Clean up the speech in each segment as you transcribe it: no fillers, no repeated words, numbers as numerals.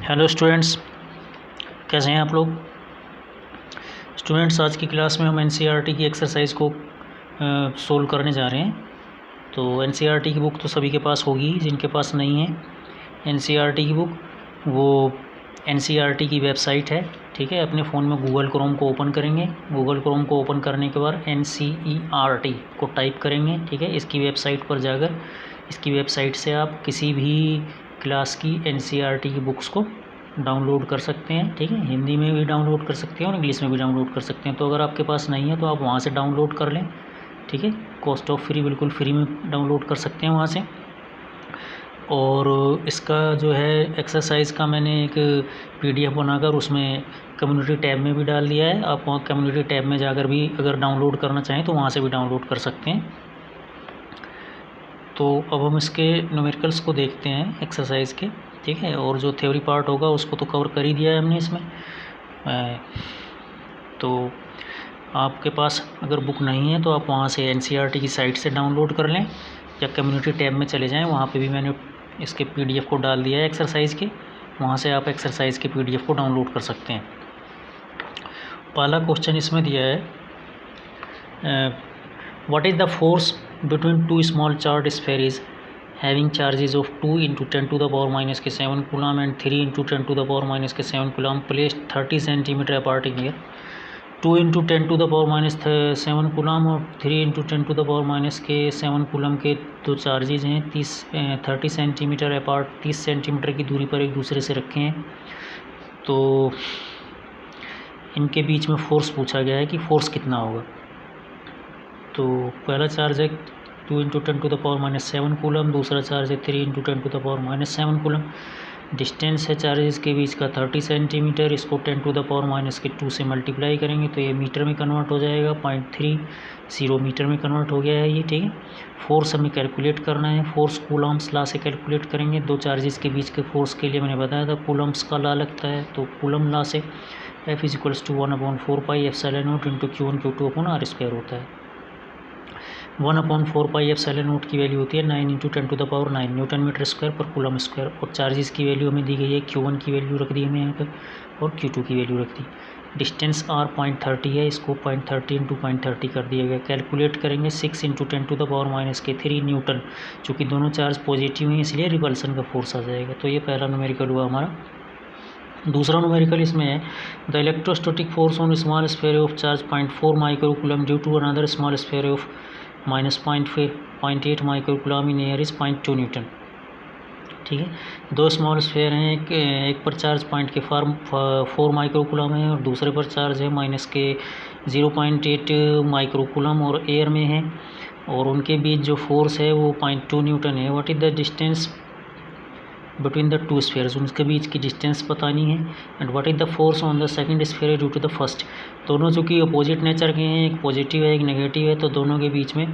Hello students, कैसे हैं आप लोग। स्टूडेंट्स, आज की क्लास में हम एनसीईआरटी की एक्सरसाइज को सोल्व करने जा रहे हैं। तो एनसीईआरटी की बुक तो सभी के पास होगी, जिनके पास नहीं है एनसीईआरटी की बुक, वो एनसीईआरटी की वेबसाइट है, ठीक है। अपने फ़ोन में गूगल क्रोम को ओपन करेंगे। गूगल क्रोम को ओपन करने के बाद एनसीईआरटी को टाइप करेंगे, ठीक है। इसकी वेबसाइट पर जाकर इसकी वेबसाइट से आप किसी भी क्लास की एनसीईआरटी की बुक्स को डाउनलोड कर सकते हैं, ठीक है। हिंदी में भी डाउनलोड कर सकते हैं और इंग्लिश में भी डाउनलोड कर सकते हैं। तो अगर आपके पास नहीं है तो आप वहाँ से डाउनलोड कर लें, ठीक है। कॉस्ट ऑफ फ्री, बिल्कुल फ्री में डाउनलोड कर सकते हैं वहाँ से। और इसका जो है एक्सरसाइज का मैंने एक पीडीएफ बनाकर उसमें कम्युनिटी टैब में भी डाल दिया है। आप वहाँ कम्युनिटी टैब में जाकर भी अगर डाउनलोड करना चाहें तो वहाँ से भी डाउनलोड कर सकते हैं। तो अब हम इसके न्यूमेरिकल्स को देखते हैं एक्सरसाइज के, ठीक है। और जो थ्योरी पार्ट होगा उसको तो कवर कर ही दिया है हमने इसमें। तो आपके पास अगर बुक नहीं है तो आप वहाँ से एनसीईआरटी की साइट से डाउनलोड कर लें, या कम्युनिटी टैब में चले जाएं, वहाँ पे भी मैंने इसके पीडीएफ को डाल दिया है एक्सरसाइज के। वहाँ से आप एक्सरसाइज के पीडीएफ को डाउनलोड कर सकते हैं। पहला क्वेश्चन इसमें दिया है, what is the force between two small charged spheres having charges of 2 into 10 to the power minus के 7 coulomb and 3 into 10 to the power minus के 7 coulomb placed 30 centimetre apart in air। 2 into 10 to the power minus 7 coulomb और 3 into 10 to the power minus के 7 coulomb के दो charges हैं 30 centimetre apart, 30 centimetre की दूरी पर एक दूसरे से रखे हैं। तो इनके बीच में फोर्स पूछा गया है कि फोर्स कितना होगा। तो पहला चार्ज है 2 into 10 to the power minus 7 coulomb, दूसरा चार्ज है 3 into 10 to the power minus 7 coulomb. Distance है चार्जेस के बीच का 30 सेंटीमीटर। इसको 10 टू द पावर माइनस के 2 से मल्टीप्लाई करेंगे तो ये मीटर में कन्वर्ट हो जाएगा। 0.30 मीटर में कन्वर्ट हो गया है ये, ठीक है। फोर्स हमें कैलकुलेट करना है। फोर्स कूलम्स लॉ से कैलकुलेट करेंगे। दो चार्जेस के बीच के फोर्स के लिए मैंने बताया था कूलम्स का लॉ लगता है। तो कूलम लॉ से F = 1/4 pi epsilon naught into Q1 Q2 upon R square होता है। 1/4 पाई एप्सिलॉन नॉट की वैल्यू होती है 9 into 10 to the power 9 newton metre square पर कूलम स्क्वायर। और चार्जेस की वैल्यू हमें दी गई है, Q1 की वैल्यू रख दी हमें यहाँ पर और Q2 की वैल्यू रख दी। डिस्टेंस R 0.30 है, इसको 0.30 इंटू 0.30 कर दिया गया। कैलकुलेट करेंगे 6 into 10 to the power minus के 3 न्यूटन। चूँकि दोनों चार्ज पॉजिटिव हैं इसलिए रिपल्सन का फोर्स आ जाएगा। तो ये पहला न्यूमेरिकल हुआ हमारा। दूसरा न्यूमेरिकल इसमें है, the electrostatic force on small sphere of charge 0.4 micro coulomb due to another small sphere of -0.8 micro coulomb in air is 0.2 newton, ठीक है। दो स्मॉल स्फीयर हैं, एक पर चार्ज पॉइंट के 4 माइक्रो कूलम है और दूसरे पर चार्ज है -0.8 माइक्रो कूलम और एयर में है, और उनके बीच जो फोर्स है वो 0.2 न्यूटन है। What is the distance between the two spheres, उनके बीच की डिस्टेंस बतानी है। And what is the force on the second sphere due to the first. दोनों चूँकि अपोजिट नेचर के हैं, एक पॉजिटिव है एक नेगेटिव है, तो दोनों के बीच में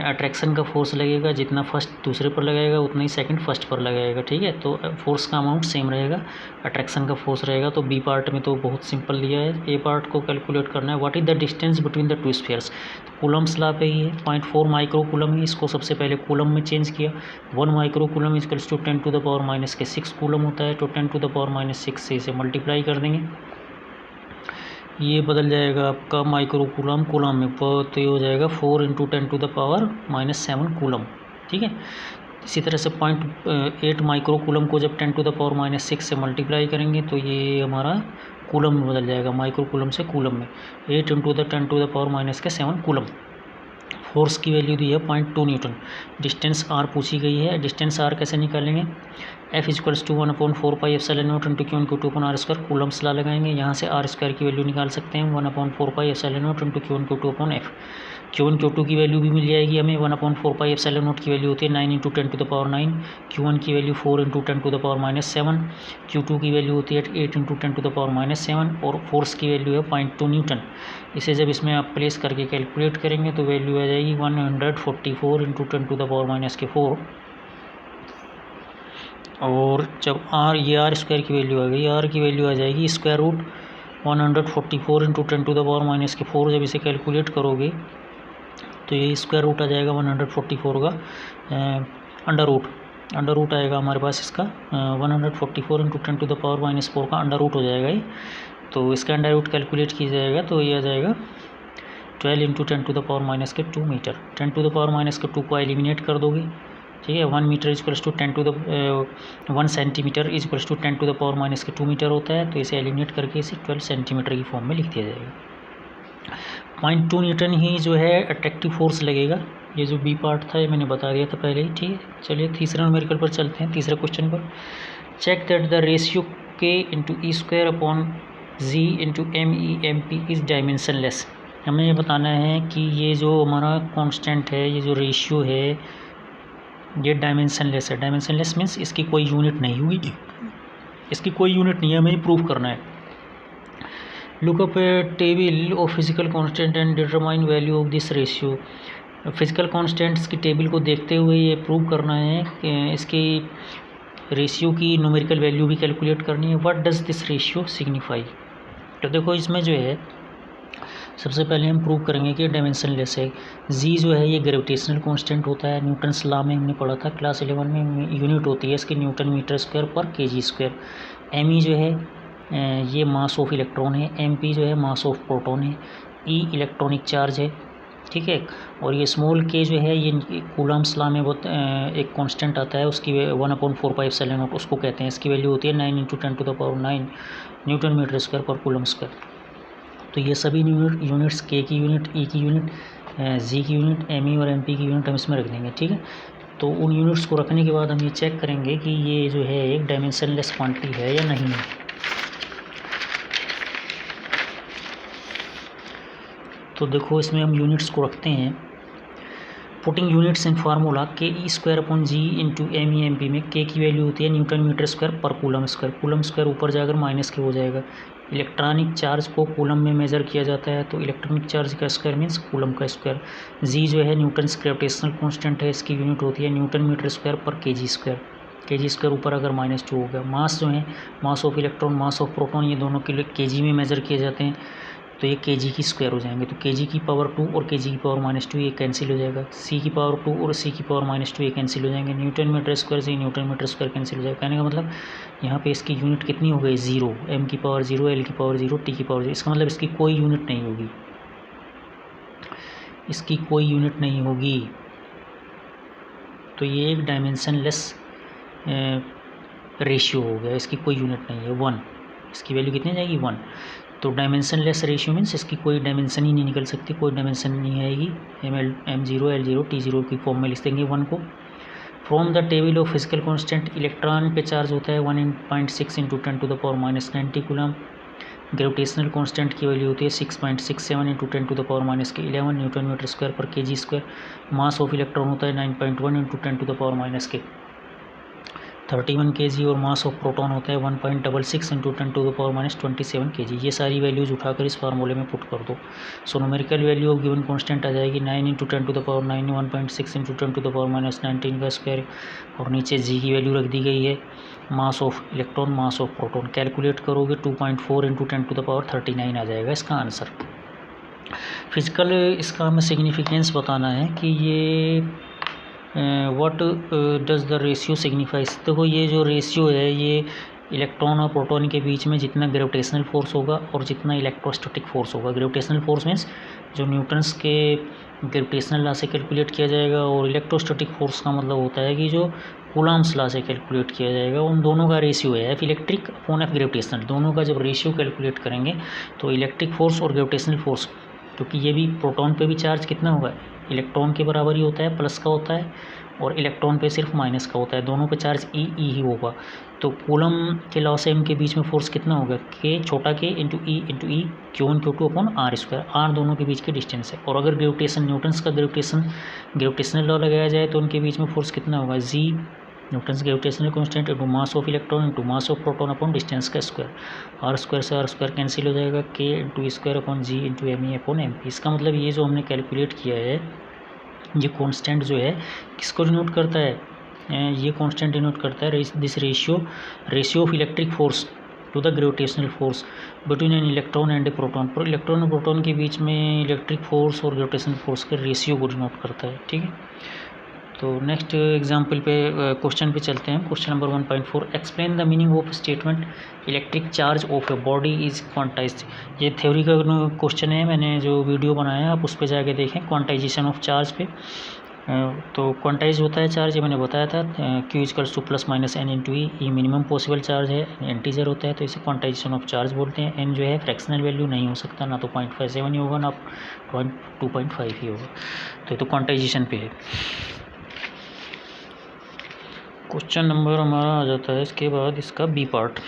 अट्रैक्शन का फोर्स लगेगा। जितना फर्स्ट दूसरे पर लगाएगा उतना ही सेकंड फर्स्ट पर लगाएगा, ठीक है। तो फोर्स का अमाउंट सेम रहेगा, अट्रैक्शन का फोर्स रहेगा। तो बी पार्ट में तो बहुत सिंपल दिया है। ए पार्ट को कैलकुलेट करना है, what is the distance between the two spheres. Coulomb's law पे ही है, 0.4 माइक्रो कूलम है, इसको सबसे पहले कूलम में चेंज किया। 1 micro coulomb equals to 10 to the power minus के 6 कूलम होता है। तो 10 टू द पावर माइनस 6 से इसे मल्टीप्लाई कर देंगे, ये बदल जाएगा आपका माइक्रो कूलम कूलम में, तो ये हो जाएगा 4 into 10 to the power minus 7 coulomb, ठीक है। इसी तरह से 0.8 माइक्रो कूलम को जब 10 टू द पावर माइनस 6 से मल्टीप्लाई करेंगे तो ये हमारा कूलम में बदल जाएगा, माइक्रो कूलम से कूलम में। 8 into the 10 to the power minus के 7 कूलम। फोर्स की वैल्यू दी है 0.2 न्यूटन। डिस्टेंस R पूछी गई है। डिस्टेंस R कैसे निकालेंगे, F = 1/4 pi epsilon naught into Q1 Q2 upon R square. Coulomb's law लगाएंगे, यहाँ से R स्क्वायर की वैल्यू निकाल सकते हैं 1/4 pi epsilon naught into Q1 Q2 upon F। Q1 Q2 की वैल्यू भी मिल जाएगी हमें। 1/4 पाई एप्सिलॉन नॉट की वैल्यू होती है 9 into 10 to the power 9। Q1 की value 4 into 10 to the power minus 7। Q2 की वैल्यू होती है 8 into 10 to the power minus 7 और फोर्स की वैल्यू है 0.2 न्यूटन। इसे जब इसमें आप प्लेस करके कैलकुलेट करेंगे तो वैल्यू आ जाएगी 144 into 10 to the power minus के 4। और जब R स्क्वायर की वैल्यू आ गई, R की वैल्यू आ जाएगी square root 144 into 10 to the power minus के 4। जब इसे कैलकुलेट करोगे तो ये स्क्वायर रूट आ जाएगा 144 का अंडर रूट अंडर रूट आएगा हमारे पास इसका 144 इंटू 10⁻⁻4 का अंडर रूट हो जाएगा ये। तो इसका अंडर रूट कैलकुलेट किया जाएगा तो ये आ जाएगा 12 इंटू 10⁻⁻2 मीटर। 10⁻⁻2 को एलिमिनेट कर दोगे, ठीक है। 1 metre equals to 1 centimetre equals to 10⁻⁻2 metre होता है। तो इसे एलिमिनेट करके इसे 12 सेंटीमीटर की फॉर्म में लिख दिया जाएगा। 0.2 न्यूटन ही जो है अट्रैक्टिव फोर्स लगेगा। ये जो बी पार्ट था ये मैंने बता दिया था पहले ही, ठीक है। चलिए तीसरा न्यूमेरिकल पर चलते हैं, तीसरे क्वेश्चन पर। Check that the ratio k into e square upon G into M E M p is dimensionless. हमें ये बताना है कि ये जो हमारा कांस्टेंट है, ये जो रेशियो है, ये डायमेंशनलेस है। डायमेंशनलेस मीन्स इसकी कोई यूनिट नहीं होगी, इसकी कोई यूनिट नहीं है, हमें प्रूव करना है। Look up A table of physical constant and determine value of this ratio. Physical constants की टेबल को देखते हुए ये प्रूव करना है कि इसकी रेशियो की न्यूमेरिकल वैल्यू भी कैलकुलेट करनी है। What does this ratio signify. तो देखो इसमें जो है सबसे पहले हम प्रूव करेंगे कि डायमेंशनलेस है। जी जो है ये ग्रेविटेशनल कांस्टेंट होता है, न्यूटन्स लॉ में हमने पढ़ा था क्लास 11 में। यूनिट होती है इसकी न्यूटन मीटर स्क्वायर पर केजी स्क्वायर। एम ई जो है ये मास ऑफ इलेक्ट्रॉन है, एम पी जो है मास ऑफ प्रोटॉन है, ई इलेक्ट्रॉनिक चार्ज है, ठीक है। और ये स्मॉल के जो है ये कूलम्स लॉ में बहुत एक कांस्टेंट आता है, उसकी 1/4πε0 उसको कहते हैं। इसकी वैल्यू होती है 9 × 10⁹ न्यूटन मीटर स्क्वायर पर कूलम स्क्वायर। तो ये सभी यूनिट्स के की यूनिट, ई की यूनिट, जी की यूनिट, एम ई और एम पी की यूनिट हम इसमें रख देंगे, ठीक है। तो उन यूनिट्स को रखने के बाद हम ये चेक करेंगे कि ये जो है एक डायमेंशनलेस क्वांटिटी है या नहीं है। तो देखो इसमें हम यूनिट्स को रखते हैं। Putting units in formula K E square upon G into M E M P में के की वैल्यू होती है न्यूटन मीटर स्क्वायर पर कूलम स्क्वायर। कूलम स्क्वायर ऊपर जाकर माइनस के हो जाएगा। इलेक्ट्रॉनिक चार्ज को कूलम में मेजर किया जाता है, तो इलेक्ट्रॉनिक चार्ज का स्क्वायर मीन्स कूलम का स्क्वायर। जी जो है न्यूटन ग्रेविटेशनल कांस्टेंट है, इसकी यूनिट होती है न्यूटन मीटर स्क्वायर पर केजी स्क्वायर। केजी स्क्वायर ऊपर अगर -2 हो गया। मास जो है मास of electron, mass of proton, ये दोनों के लिए केजी में मेजर किए जाते हैं, तो ये केजी की स्क्वायर हो जाएंगे। तो केजी की पावर 2 और केजी की पावर -2 ये कैंसिल हो जाएगा। सी की पावर 2 और सी की पावर -2 ये कैंसिल हो जाएंगे। न्यूटन मीटर स्क्वायर से न्यूटन मीटर स्क्वायर कैंसिल हो जाएगा। कहने का मतलब यहाँ पे इसकी यूनिट कितनी हो गई 0, एम की पावर 0, एल की पावर 0, टी की पावर 0। इसका मतलब इसकी कोई यूनिट नहीं होगी, इसकी कोई यूनिट नहीं होगी। तो ये एक डायमेंशनलेस रेशियो हो गया, इसकी कोई यूनिट नहीं है। 1, इसकी वैल्यू कितनी जाएगी 1। तो डायमेंशनलेस रेशियो मीन्स इसकी कोई डायमेंशन ही नहीं निकल सकती, कोई डायमेंशन नहीं आएगी। M0 L0 T0 की फॉर्म में लिख देंगे 1 को। From the table of physical constant electron पे चार्ज होता है 1.6 इंटू 10⁻⁻90 कूलम। ग्रेविटेशनल कांस्टेंट की वैल्यू होती है 6.67 इंटू 10⁻11 न्यूटन मीटर स्क्वायर पर KG square. Mass of electron होता है 9.1 इंटू 10⁻31 kg और मास ऑफ प्रोटॉन होता है 1.66 इंटू 10⁻27 kg। ये सारी वैल्यूज़ उठाकर इस फार्मूले में पुट कर दो। So numerical value of given constant आ जाएगी 9 इंटू 10⁻9, 1.6 इंटू 10⁻19 का स्क्वायर, और नीचे जी की वैल्यू रख दी गई है मास of electron, mass of proton. Calculate करोगे 2.4 इंटू 10⁻39 आ जाएगा इसका आंसर। फिजिकल इसका हमें सिग्निफिकेंस बताना है कि ये what does the ratio signifies. देखो ये जो रेशियो है ये इलेक्ट्रॉन और प्रोटॉन के बीच में जितना ग्रेविटेशनल फोर्स होगा और जितना इलेक्ट्रोस्टैटिक फोर्स होगा। ग्रेविटेशनल फोर्स मीन्स जो न्यूटन्स के ग्रेविटेशनल लॉ से कैलकुलेट किया जाएगा, और इलेक्ट्रोस्टैटिक फोर्स का मतलब होता है कि जो कूलम्स लॉ से कैलकुलेट किया जाएगा। उन दोनों का रेशियो है F electric upon F gravitational. दोनों का जब रेशियो कैलकुलेट करेंगे तो इलेक्ट्रिक फोर्स और ग्रेविटेशनल फोर्स, क्योंकि ये भी प्रोटॉन पे भी चार्ज कितना होगा इलेक्ट्रॉन के बराबर ही होता है, प्लस का होता है, और इलेक्ट्रॉन पे सिर्फ माइनस का होता है। दोनों पे चार्ज ई ही होगा। तो कूलम के लॉ से इनके बीच में फोर्स कितना होगा के छोटा K into E Q1 Q2 upon R square. R दोनों के बीच के डिस्टेंस है। और अगर ग्रेविटेशन न्यूटन्स का ग्रेविटेशनल लॉ लगाया जाए तो उनके बीच में फोर्स कितना होगा G Newton's gravitational constant into mass of electron into mass of proton upon distance का स्क्वायर। आर स्क्वायर से आर स्क्वायर कैंसिल हो जाएगा, K into square upon G into M E upon M P. इसका मतलब ये जो हमने calculate किया है ये कांस्टेंट जो है किसको डिनोट करता है, ये कांस्टेंट डिनोट करता है this ratio of electric force to the gravitational force between an electron and a proton. पर इलेक्ट्रॉन और प्रोटॉन के बीच में इलेक्ट्रिक फोर्स और ग्रेविटेशनल फोर्स के रेशियो को डिनोट करता है, ठीक है। तो नेक्स्ट एग्जाम्पल पे क्वेश्चन पे चलते हैं। Question number 1.4, explain the meaning of statement electric charge of a body is quantized. ये थ्योरी का क्वेश्चन है, मैंने जो वीडियो बनाया है आप उस पर जाके देखें, क्वांटाइजेशन ऑफ चार्ज पे। तो क्वांटाइज होता है चार्ज, ये मैंने बताया था, Q equals to plus minus N into E. ये मिनिमम पॉसिबल चार्ज है, इंटीजर होता है, तो इसे क्वांटाइजेशन ऑफ चार्ज बोलते हैं। एन जो है फ्रैक्शनल वैल्यू नहीं हो सकता, ना तो 0.57 ही होगा ना 2.5 ही होगा, तो क्वांटाइजेशन पे है। क्वेश्चन नंबर हमारा आ जाता है इसके बाद इसका बी पार्ट।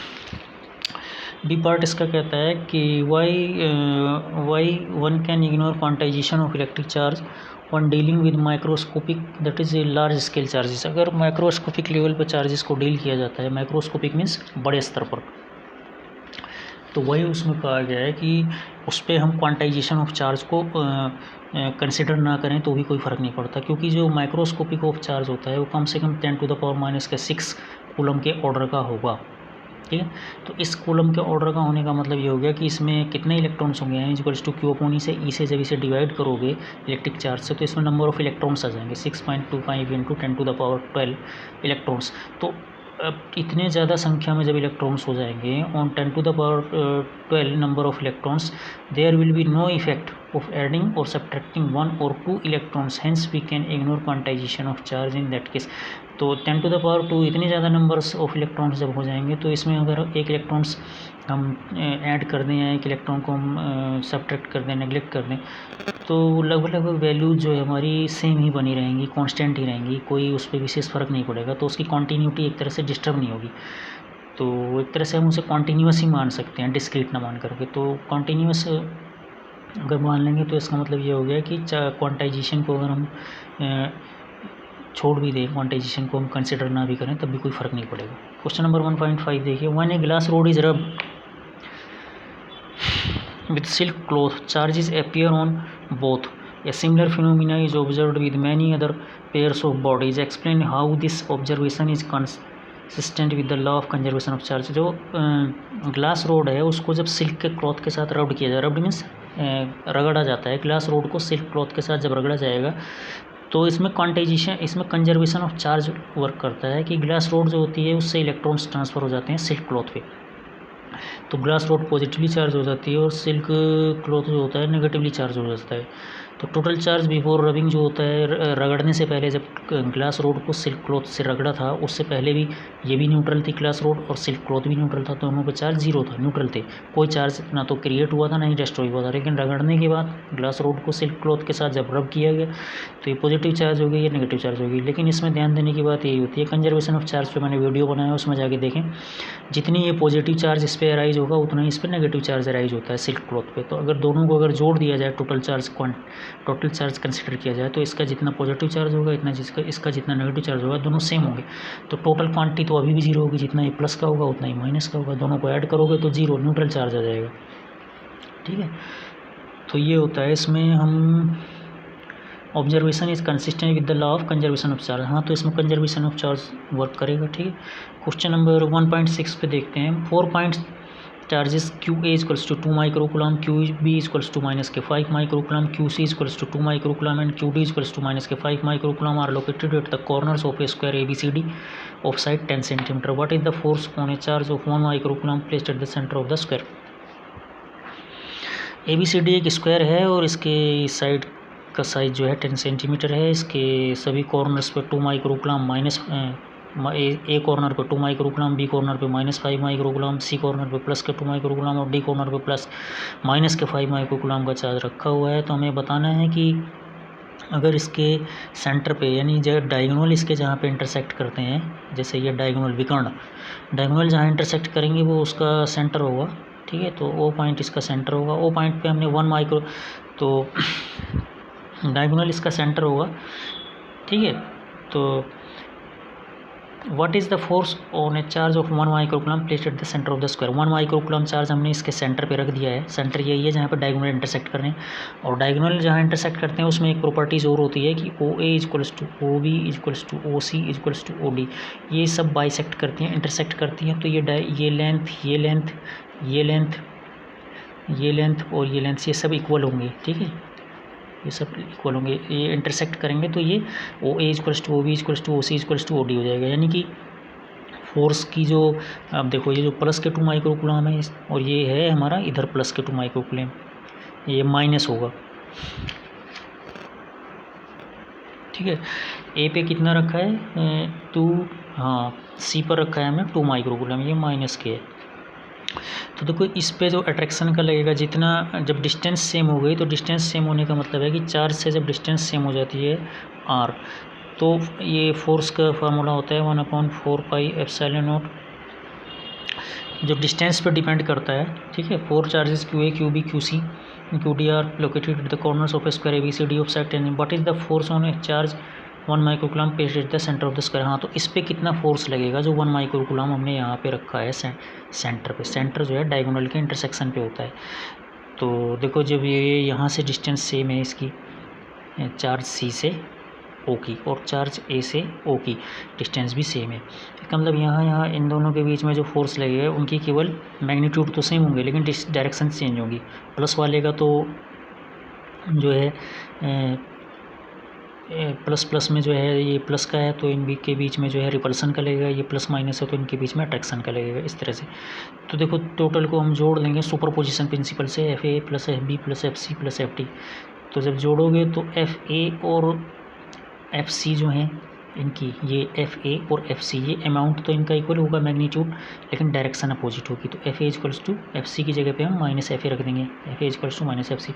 बी पार्ट इसका कहता है कि why one can ignore quantisation of electric charge one dealing with microscopic that is a large scale charges. अगर माइक्रोस्कोपिक लेवल पर चार्जेस को डील किया जाता है, माइक्रोस्कोपिक मीन्स बड़े स्तर पर, तो वही उसमें कहा गया है कि उस पर हम क्वांटाइजेशन ऑफ चार्ज को कंसिडर ना करें तो भी कोई फ़र्क नहीं पड़ता, क्योंकि जो माइक्रोस्कोपिक ऑफ चार्ज होता है वो कम से कम 10⁻⁻⁶ कूलम के ऑर्डर का होगा। ठीक है, तो इस कूलम के ऑर्डर का होने का मतलब ये हो गया कि इसमें कितने इलेक्ट्रॉन्स होंगे, N equals to Q upon E से, ई से जब इसे डिवाइड करोगे इलेक्ट्रिक चार्ज से, तो इसमें नंबर ऑफ इलेक्ट्रॉन्स आ जाएंगे 6.25 इंटू 10⁻12 इलेक्ट्रॉन्स। तो इतने ज़्यादा संख्या में जब इलेक्ट्रॉन्स हो जाएंगे on 10⁻12 number of electrons, there will be no effect of adding or subtracting 1 or 2 electrons, hence we can ignore quantization of charge in that case। तो 10⁻2 इतनी ज़्यादा नंबर्स ऑफ इलेक्ट्रॉन्स जब हो जाएंगे, तो इसमें अगर एक इलेक्ट्रॉन्स हम ऐड कर दें या एक इलेक्ट्रॉन को हम सब्ट्रैक्ट कर दें, नेगलेक्ट कर दें, तो लगभग वैल्यू जो है हमारी सेम ही बनी रहेंगी, कांस्टेंट ही रहेंगी, कोई उस पर विशेष फ़र्क नहीं पड़ेगा, तो उसकी कॉन्टीन्यूटी एक तरह से डिस्टर्ब नहीं होगी। तो एक तरह से हम उसे कॉन्टीन्यूस ही मान सकते हैं, डिस्क्रीट ना मान करके। तो कॉन्टीन्यूस अगर मान लेंगे तो इसका मतलब ये हो गया कि क्वांटाइजेशन को अगर हम छोड़ भी दें, क्वांटाइजेशन को हम कंसिडर ना भी करें, तब भी कोई फ़र्क नहीं पड़ेगा। क्वेश्चन नंबर 1.5 देखिए, when a glass rod is rub with silk cloth charges appear on both, a similar phenomena is observed with many other pairs of bodies, explain how this observation is consistent with the law of conservation of charge. जो glass rod है उसको जब silk के cloth के साथ rubbed किया जाए, rubbed means रगड़ा जाता है, ग्लास रोड को सिल्क क्लॉथ के साथ जब रगड़ा जाएगा, तो इसमें क्वांटाइजेशन, इसमें कंजर्वेशन ऑफ चार्ज वर्क करता है कि ग्लास रोड जो होती है उससे इलेक्ट्रॉन्स ट्रांसफ़र हो जाते हैं सिल्क क्लॉथ पे, तो ग्लास रोड पॉजिटिवली चार्ज हो जाती है और सिल्क क्लॉथ जो होता है नेगेटिवली चार्ज हो जाता है। तो टोटल चार्ज बिफोर रबिंग जो होता है, रगड़ने से पहले जब ग्लास रोड को सिल्क क्लॉथ से रगड़ा था, उससे पहले भी ये भी न्यूट्रल थी ग्लास रोड और सिल्क क्लॉथ भी न्यूट्रल था, दोनों का चार्ज जीरो था, न्यूट्रल थे, कोई चार्ज ना तो क्रिएट हुआ था ना ही डिस्ट्रॉय हुआ था। लेकिन रगड़ने के बाद ग्लास रोड को सिल्क क्लॉथ के साथ जब रब किया गया तो ये पॉजिटिव चार्ज हो गई, ये नेगेटिव चार्ज हो गई। लेकिन इसमें ध्यान देने की बात यही होती है, कंजर्वेशन ऑफ चार्ज पे मैंने वीडियो बनाया, उसमें जाके देखें, जितनी ये पॉजिटिव चार्ज इस पर अराइज होगा उतना ही इस पर नेगेटिव चार्ज अराइज होता है सिल्क क्लॉथ पे। तो अगर दोनों को अगर जोड़ दिया जाए, टोटल चार्ज कंसिडर किया जाए, तो इसका जितना पॉजिटिव चार्ज होगा इतना इसका जितना नेगेटिव चार्ज होगा, दोनों सेम होंगे, तो टोटल क्वांटिटी तो अभी भी जीरो होगी, जितना ये प्लस का होगा उतना ही माइनस का होगा, दोनों को ऐड करोगे तो जीरो न्यूट्रल चार्ज आ जाएगा। ठीक है, तो ये होता है इसमें हम observation is consistent with the law of conservation of charge. हाँ, तो इसमें कंजर्वेशन ऑफ चार्ज वर्क करेगा। ठीक है, क्वेश्चन नंबर 1.6 पे देखते हैं, 4 points charges QA equals to 2 microcoulomb, QB equals to -5 microcoulomb, QC equals to 2 microcoulomb and QD equals to -5 microcoulomb are located at the corners of a square ABCD of side 10 centimetre. What is the force on a charge of 1 microcoulomb placed at the centre of the square. ABCD एक square है और इसके side का size जो है 10 centimetre है, इसके सभी कॉर्नर्स पर 2 माइक्रोकुलम ए कॉर्नर पे 2 माइक्रोकुलम, बी कॉर्नर पे -5 माइक्रोकुलम, सी कॉर्नर पे प्लस के 2 माइक्रोकुलम और डी कॉर्नर पे प्लस माइनस के 5 माइक्रोकुलम का चार्ज रखा हुआ है। तो हमें बताना है कि अगर इसके सेंटर पे, यानी जो डायगोनल इसके जहाँ पे इंटरसेक्ट करते हैं, जैसे ये डायगोनल विकर्ण डायगोनल जहाँ इंटरसेक्ट करेंगे वो उसका सेंटर होगा। ठीक है, तो ओ पॉइंट इसका सेंटर होगा, ओ पॉइंट पे हमने 1 माइक्रो, तो डायगोनल इसका सेंटर होगा। ठीक है, तो what is the force on a charge of 1 microcoulomb placed at the centre of the square. 1 microcoulomb charge हमने इसके सेंटर पे रख दिया है, सेंटर यही है जहाँ पे डायगोनल इंटरसेक्ट कर रहे हैं, और डायगोनल जहाँ इंटरसेक्ट करते हैं उसमें एक प्रॉपर्टीज़ और होती है कि OA equals to OB equals to OC equals to OD, ये सब बाइसेक्ट करती हैं, इंटरसेक्ट करती हैं, तो ये लेंथ और ये लेंथ ये सब इक्वल होंगे। ठीक है, ये सब इक्वल होंगे, ये इंटरसेक्ट करेंगे तो ये O A equals to O B equals to O C equals to O D हो जाएगा। यानी कि फोर्स की जो, अब देखो ये जो प्लस के 2 माइक्रोकूलम है और ये है हमारा इधर प्लस के 2 माइक्रोकूलम, ये माइनस होगा, ठीक है। ए पे कितना रखा है 2, हाँ सी पर रखा है हमने 2 माइक्रोकूलम, ये माइनस के है। तो देखो इस पे जो अट्रैक्शन का लगेगा, जितना जब डिस्टेंस सेम हो गई तो डिस्टेंस सेम होने का मतलब है कि चार्ज से जब डिस्टेंस सेम हो जाती है r, तो ये फोर्स का फार्मूला होता है 1/4 पाई एप्सिलॉन नॉट, जो डिस्टेंस पर डिपेंड करता है, ठीक है। 4 charges QA QB QC QD are located at the corners of square ABCD of set an, what is the force on a charge 1 microcoulomb placed at the centre of the square. हाँ, तो इस पे कितना force लगेगा, जो 1 microcoulomb हमने यहाँ पे रखा है सेंटर पे, सेंटर जो है डायगोनल के इंटरसेक्शन पे होता है। तो देखो जब ये यहाँ से डिस्टेंस सेम है इसकी, चार्ज C से O की और चार्ज A से O की डिस्टेंस भी सेम है, इसका मतलब यहाँ इन दोनों के बीच में जो फोर्स लगेगा उनकी केवल मैग्नीट्यूड तो सेम होंगे लेकिन डायरेक्शन चेंज होगी। प्लस वाले का तो जो है प्लस प्लस में जो है ये प्लस का है तो इन के बीच में जो है रिपल्सन का लगेगा, ये प्लस माइनस है तो इनके बीच में अट्रैक्शन का लगेगा, इस तरह से। तो देखो टोटल को हम जोड़ लेंगे सुपरपोजिशन प्रिंसिपल से, FA plus FB plus FC plus FD। तो जब जोड़ोगे तो FA और FC जो हैं इनकी, ये FA और FC ये अमाउंट तो इनका इक्वल होगा मैग्नीट्यूड, लेकिन डायरेक्शन अपोजिट होगी। तो FA इक्वल्स टू FC की जगह पे हम माइनस FA रख देंगे, FA equals to minus FC।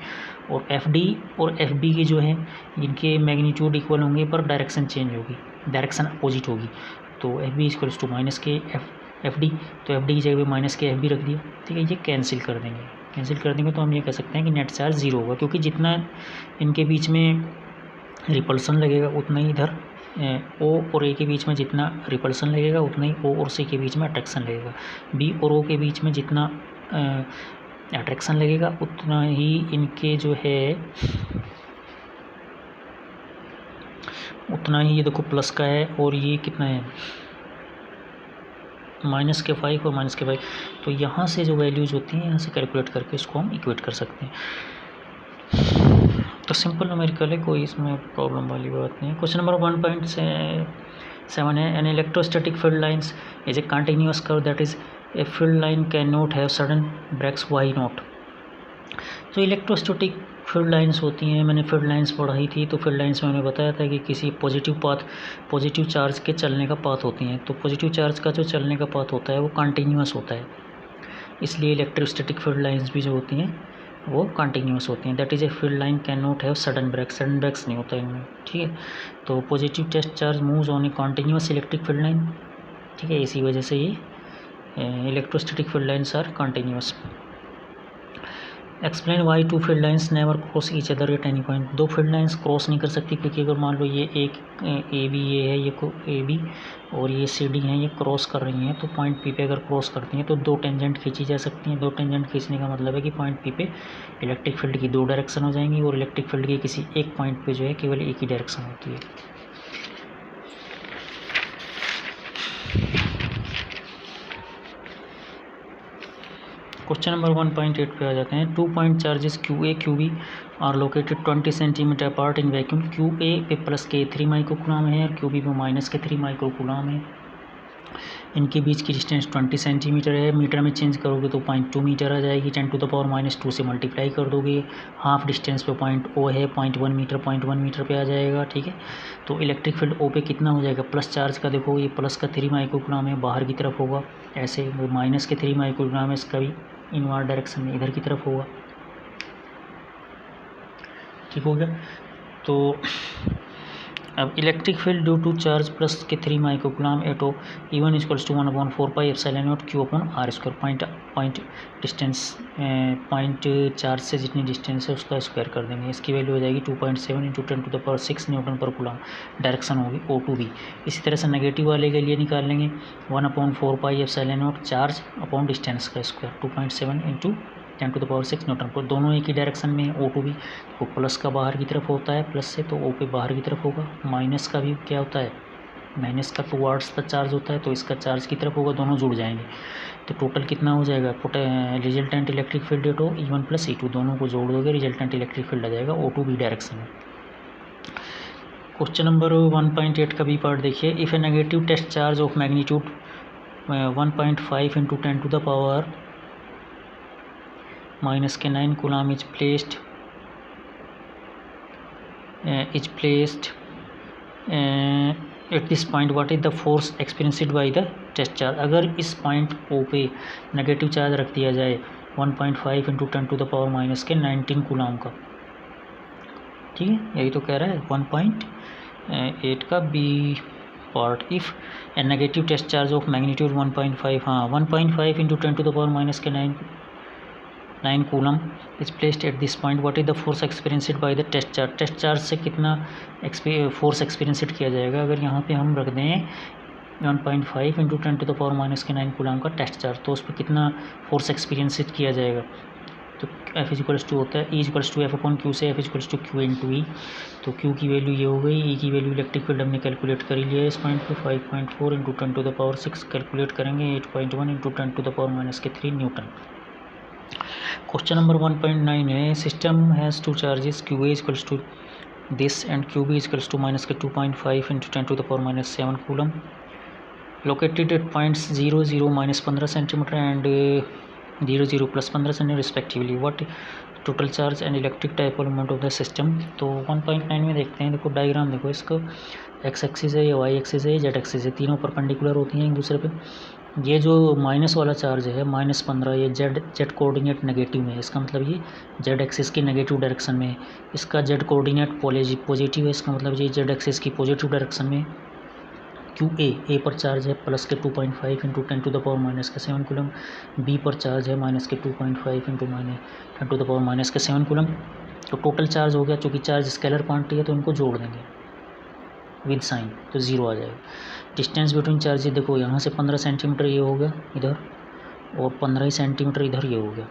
और FD और FB की जो है इनके मैग्नीट्यूड इक्वल होंगे पर डायरेक्शन चेंज होगी, डायरेक्शन अपोजिट होगी। तो FB इक्वल्स टू माइनस के FD, तो FD की जगह पे माइनस के FB रख दिया, ठीक है। ये कैंसिल कर देंगे, कैंसिल कर देंगे तो हम ये कह सकते हैं कि नेट चार्ज 0 होगा, क्योंकि जितना इनके बीच में रिपल्सन लगेगा उतना ही इधर O और A के बीच में जितना रिपल्सन लगेगा उतना ही O और C के बीच में अट्रैक्शन लगेगा, B और O के बीच में जितना अट्रैक्शन लगेगा उतना ही इनके जो है उतना ही, ये देखो प्लस का है और ये कितना है माइनस के 5 और माइनस के 5। तो यहाँ से जो वैल्यूज़ होती हैं यहाँ से कैलकुलेट करके इसको हम इक्वेट कर सकते हैं। तो सिंपल न्यूमेरिकल है, कोई इसमें प्रॉब्लम वाली बात नहीं है। क्वेश्चन नंबर 1.7 है, an electrostatic field lines is a continuous curve that is a field line can not have sudden breaks, why not. तो इलेक्ट्रोस्टैटिक फील्ड लाइन्स होती हैं, मैंने फील्ड लाइन्स पढ़ाई थी, तो फील्ड लाइन्स में मैंने बताया था कि किसी पॉजिटिव चार्ज के चलने का पाथ होती हैं। तो पॉजिटिव चार्ज का जो चलने का पाथ होता है वो कंटिन्यूअस होता है, इसलिए इलेक्ट्रोस्टैटिक फील्ड लाइन्स भी जो होती हैं वो कंटिन्यूअस होती हैं। That is a field line can not have sudden breaks नहीं होता इनमें, ठीक है। तो positive test charge moves on a continuous electric field line, ठीक है, इसी वजह से ये electrostatic field lines are continuous. Explain why 2 field lines never cross each other at any point. 2 field lines cross नहीं कर सकती, क्योंकि अगर मान लो ये एक AB ये है, ये AB और ये CD हैं, ये क्रॉस कर रही हैं, तो पॉइंट P पे अगर क्रॉस करती हैं तो 2 टेंजेंट खींची जा सकती हैं। 2 टेंजेंट खींचने का मतलब है कि पॉइंट P पे इलेक्ट्रिक फील्ड की 2 डायरेक्शन हो जाएंगी और इलेक्ट्रिक फील्ड की किसी एक पॉइंट पर जो है केवल एक ही डायरेक्शन होती है। क्वेश्चन नंबर 1.8 पे आ जाते हैं। 2 point charges QA QB are located 20 centimetre apart in vacuum. QA पे प्लस के 3 माइक्रोकूलम है और QB पे माइनस के 3 माइक्रोकूलम है। इनके बीच की डिस्टेंस 20 सेंटीमीटर है। मीटर में चेंज करोगे तो 0.2 मीटर आ जाएगी। 10⁻⁻2 से मल्टीप्लाई कर दोगे। हाफ डिस्टेंस पे पॉइंट O है, 0.1 मीटर पे आ जाएगा, ठीक है। तो इलेक्ट्रिक फील्ड O पे कितना हो जाएगा, प्लस चार्ज का देखो ये प्लस का 3 माइक्रोकूलम है, बाहर की तरफ होगा ऐसे, वो माइनस के 3 माइक्रोकूलम है, इसका भी इनवर्ड डायरेक्शन में इधर की तरफ होगा, ठीक हो गया। तो अब electric field due to charge plus के 3 microcoulomb at O E1 equals to 1/4 pi epsilon naught Q/r²। Point distance point charge से जितनी डिस्टेंस है उसका स्क्वायर कर देंगे। इसकी वैल्यू हो जाएगी 2.7 × 10⁻6 न्यूटन पर कूलम। डायरेक्शन होगी O to B। इसी तरह से नेगेटिव वाले के लिए निकाल लेंगे 1/4 pi epsilon not charge upon distance का स्क्वायर 2.7 × 10⁻6 न्यूटन पर। दोनों एक ही डायरेक्शन में O to B। तो प्लस का बाहर की तरफ होता है प्लस से, तो O पे बाहर की तरफ होगा। माइनस का भी क्या होता है, माइनस का टुवर्ड्स द चार्ज होता है तो इसका चार्ज की तरफ होगा, दोनों जुड़ जाएंगे तो टोटल कितना हो जाएगा, रिजल्टेंट इलेक्ट्रिक फील्ड एट हो E1 प्लस E2, दोनों को जोड़ दोगे रिजल्टेंट इलेक्ट्रिक फील्ड आ जाएगा O2 B डायरेक्शन में। क्वेश्चन नंबर 1.8 का बी पार्ट देखिए, if a negative test charge of magnitude 1.5 into 10 to the power minus के 9 coulomb is placed at this point, what is the force experienced by the test charge. अगर इस point ओ पे negative charge रख दिया जाए 1.5 into 10 to the power minus के 19 coulomb का, ठीक है, यही तो कह रहा है 1.8 का B part. If a negative test charge of magnitude 1.5, हाँ 1.5 into 10 to the power minus के 9 coulomb is placed at this point, what is the force experienced by the test charge. Test charge से कितना force experienced किया जाएगा। अगर यहाँ पे हम रख दें 1.5 into 10 to the power minus के 9 कूलम का टेस्ट चार्ज, तो उस पर कितना फोर्स एक्सपीरियंस्ड किया जाएगा। तो F इक्वल्स टू होता है E equals to F upon Q से F equals to Q into E। तो Q की वैल्यू ये हो गई, E की वैल्यू इलेक्ट्रिक फील्ड हमने कैलकुलेट कर लिया है इस पॉइंट पे 5.4 into 10 to the power 6 calculate करेंगे 8.1 into 10 to the power minus के 3 न्यूटन। क्वेश्चन नंबर 1.9 है, system has two charges QA equals to this and QB equals to minus के 2.5 into 10 to the power minus 7 coulomb located at points 0, 0 minus 15 centimetre and 0, 0 plus 15 centimetre respectively, what total charge and electric dipole moment of the system. तो 1.9 में देखते हैं, देखो diagram देखो, इसको x axis है, या वाई एक्सिस है, जेड एक्सिस है, तीनों परपेंडिकुलर होती हैं एक दूसरे पे। ये जो माइनस वाला चार्ज है -15, ये जेड कोऑर्डिनेट नेगेटिव में है, इसका मतलब ये जेड एक्सिस की नेगेटिव डायरेक्शन में है। इसका जेड कोऑर्डिनेट पॉजिटिव है, इसका मतलब ये जेड एक्सिस की पॉजिटिव डायरेक्शन में। QA पर चार्ज है प्लस के 2.5 into 10 to the power minus के 7 कूलम, B पर चार्ज है माइनस के 2.5 into 10 to the power minus के 7 कूलम। तो टोटल चार्ज हो गया, चूँकि चार्ज स्केलर क्वांटिटी है तो इनको जोड़ देंगे विद साइन, तो 0 आ जाएगा। डिस्टेंस बिटवीन चार्जेस देखो, यहाँ से 15 सेंटीमीटर ये हो गया इधर, और 15 सेंटीमीटर इधर ये हो गया,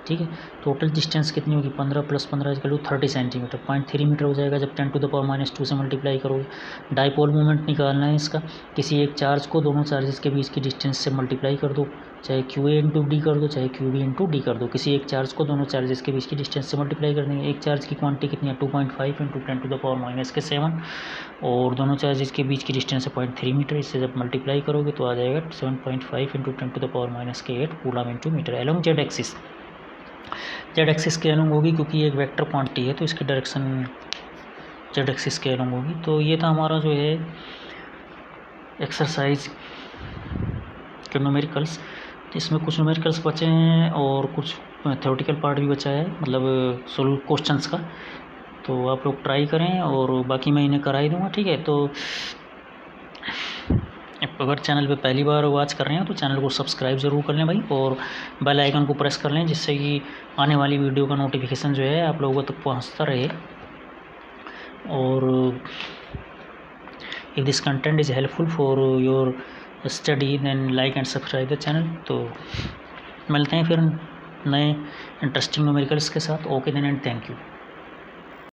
ठीक है। टोटल डिस्टेंस कितनी होगी, 15 plus 15 equal to 30 centimetre, 0.3 metre हो जाएगा जब 10 टू द पावर माइनस 2 से मल्टीप्लाई करोगे। डाइपोल मोमेंट निकालना है इसका, किसी एक चार्ज को दोनों चार्जेस के बीच की डिस्टेंस से मल्टीप्लाई कर दो, चाहे QA इंटू डी कर दो, चाहे QB इंटू डी कर दो। किसी एक चार्ज को दोनों चार्जेस के बीच की डिस्टेंस से मल्टीप्लाई कर देंगे। एक चार्ज की क्वांटिटी कितनी है 2.5 into 10 to the power minus के 7, और दोनों चार्जेस के बीच की डिस्टेंस है 0.3 मीटर। इससे जब मल्टीप्लाई करोगे तो आ जाएगा 7.5 into 10 to the power minus के 8 coulomb into metre along Z axis. Z axis के एलोंग होगी क्योंकि ये एक वेक्टर क्वांटिटी है तो इसकी डायरेक्शन जेड एक्सिस के एलोंग होगी। तो ये था हमारा जो है एक्सरसाइज के न्यूमेरिकल्स। तो इसमें कुछ न्यूमेरिकल्स बचे हैं और कुछ थ्योरेटिकल पार्ट भी बचा है, मतलब सोल्व क्वेश्चंस का। तो आप लोग ट्राई करें और बाकी मैं इन्हें करा ही दूँगा, ठीक है। तो अगर चैनल पे पहली बार वॉच कर रहे हैं तो चैनल को सब्सक्राइब ज़रूर कर लें भाई, और बेल आइकन को प्रेस कर लें जिससे कि आने वाली वीडियो का नोटिफिकेशन जो है आप लोगों तक पहुंचता रहे। और if this content is helpful for your study then like and subscribe the channel. तो मिलते हैं फिर नए इंटरेस्टिंग न्यूमेरिकल्स के साथ। Okay then and thank you.